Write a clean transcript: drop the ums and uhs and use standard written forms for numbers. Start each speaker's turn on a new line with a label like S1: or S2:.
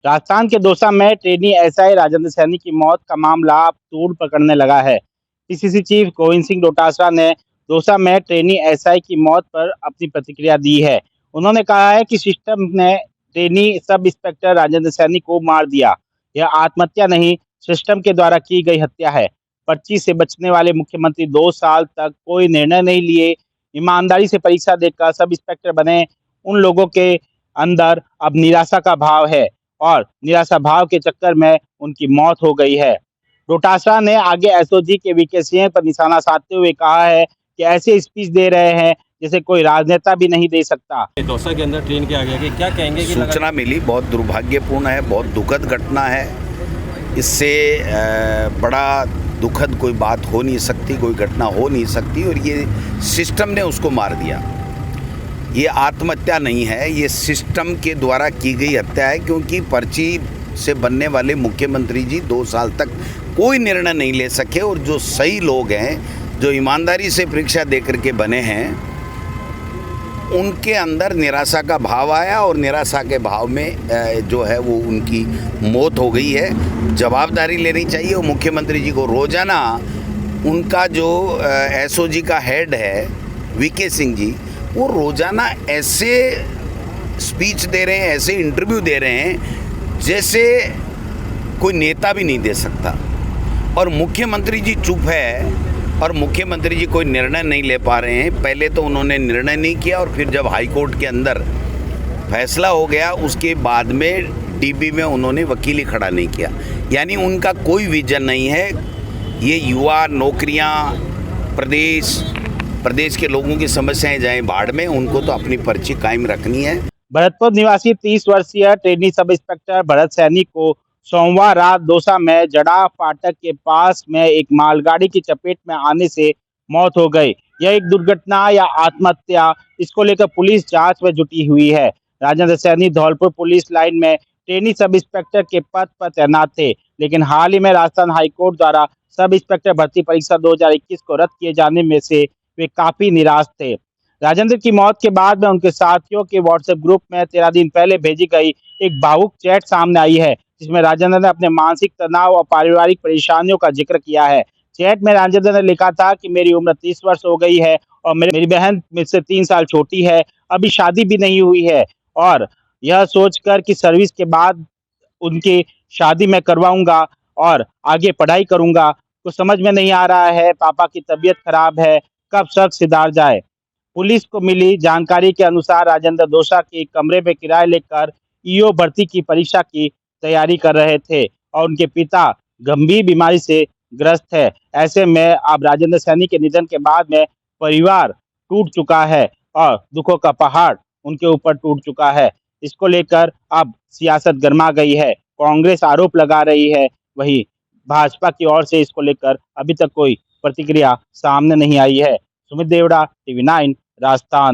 S1: राजस्थान के दौसा में trainee SI Rajendra Saini की मौत का मामला अब तूड़ पकड़ने लगा है। पीसीसी चीफ गोविंद सिंह डोटासरा ने दौसा में ट्रेनी एसआई की मौत पर अपनी प्रतिक्रिया दी है। उन्होंने कहा है कि सिस्टम ने trainee sub inspector Rajendra Saini को मार दिया। यह आत्महत्या नहीं, सिस्टम के द्वारा की गई हत्या है। पर्ची से बचने वाले मुख्यमंत्री 2 साल तक कोई निर्णय नहीं लिए, ईमानदारी से परीक्षा देकर सब इंस्पेक्टर बने। उन लोगों के अंदर अब निराशा का भाव है और निराशा भाव के चक्कर में उनकी मौत हो गई है। डोटासरा ने आगे एसओजी के वीके सिंह पर निशाना साधते हुए कहा है कि ऐसे स्पीच दे रहे हैं जैसे कोई राजनेता भी नहीं दे सकता।
S2: दौसा के अंदर ट्रेन के आगे कि क्या कहेंगे कि
S3: सूचना मिली, बहुत दुर्भाग्यपूर्ण है, बहुत दुखद घटना है। इससे बड़ा दुखद कोई बात हो नहीं सकती, कोई घटना हो नहीं सकती। और ये सिस्टम ने उसको मार दिया। ये आत्महत्या नहीं है, ये सिस्टम के द्वारा की गई हत्या है। क्योंकि पर्ची से बनने वाले मुख्यमंत्री जी 2 साल तक कोई निर्णय नहीं ले सके। और जो सही लोग हैं, जो ईमानदारी से परीक्षा दे करके बने हैं, उनके अंदर निराशा का भाव आया और निराशा के भाव में जो है वो उनकी मौत हो गई है। जवाबदारी लेनी चाहिए और मुख्यमंत्री जी को रोज़ाना उनका जो एसओजी का हेड है वीके सिंह जी, वो रोज़ाना ऐसे स्पीच दे रहे हैं, ऐसे इंटरव्यू दे रहे हैं जैसे कोई नेता भी नहीं दे सकता। और मुख्यमंत्री जी चुप है और मुख्यमंत्री जी कोई निर्णय नहीं ले पा रहे हैं। पहले तो उन्होंने निर्णय नहीं किया और फिर जब हाई कोर्ट के अंदर फैसला हो गया उसके बाद में डीबी में उन्होंने वकीली खड़ा नहीं किया। यानी उनका कोई विजन नहीं है। ये युवा नौकरियां, प्रदेश के लोगों की समस्याएं जाएं बाढ़ में, उनको तो अपनी पर्ची कायम रखनी है।
S1: भरतपुर निवासी 30 वर्षीय trainee sub inspector Bharat Saini को सोमवार रात दौसा में जड़ा फाटक के पास में एक मालगाड़ी की चपेट में आने से मौत हो गई। यह एक दुर्घटना या आत्महत्या, इसको लेकर पुलिस जांच में जुटी हुई है। राजेंद्र सैनी धौलपुर पुलिस लाइन में ट्रेनी सब इंस्पेक्टर के पद पर तैनात थे, लेकिन हाल ही में राजस्थान हाईकोर्ट द्वारा सब इंस्पेक्टर भर्ती परीक्षा 2021 को रद्द किए जाने में से वे काफी निराश थे। राजेंद्र की मौत के बाद में उनके साथियों के व्हाट्सएप ग्रुप में 13 दिन पहले भेजी गई एक भावुक चैट सामने आई है, जिसमें राजेंद्र ने अपने मानसिक तनाव और पारिवारिक परेशानियों का जिक्र किया है। चैट में राजेंद्र ने लिखा था कि मेरी उम्र 30 वर्ष हो गई है और मेरी बहन मुझसे 3 साल छोटी है, अभी शादी भी नहीं हुई है और यह सोचकर कि सर्विस के बाद उनकी शादी मैं करवाऊंगा और आगे पढ़ाई करूंगा, तो समझ में नहीं आ रहा है, पापा की तबीयत खराब है, कब शक सिधार जाए। पुलिस को मिली जानकारी के अनुसार राजेंद्र दौसा के कमरे में किराए लेकर ईओ भर्ती की परीक्षा की तैयारी कर रहे थे और उनके पिता गंभीर बीमारी से ग्रस्त है। ऐसे में अब राजेंद्र सैनी के निधन के बाद में परिवार टूट चुका है और दुखों का पहाड़ उनके ऊपर टूट चुका है। इसको लेकर अब सियासत गर्मा गई है, कांग्रेस आरोप लगा रही है, वहीं भाजपा की ओर से इसको लेकर अभी तक कोई प्रतिक्रिया सामने नहीं आई है। सुमित देवड़ा, टीवी 9 राजस्थान।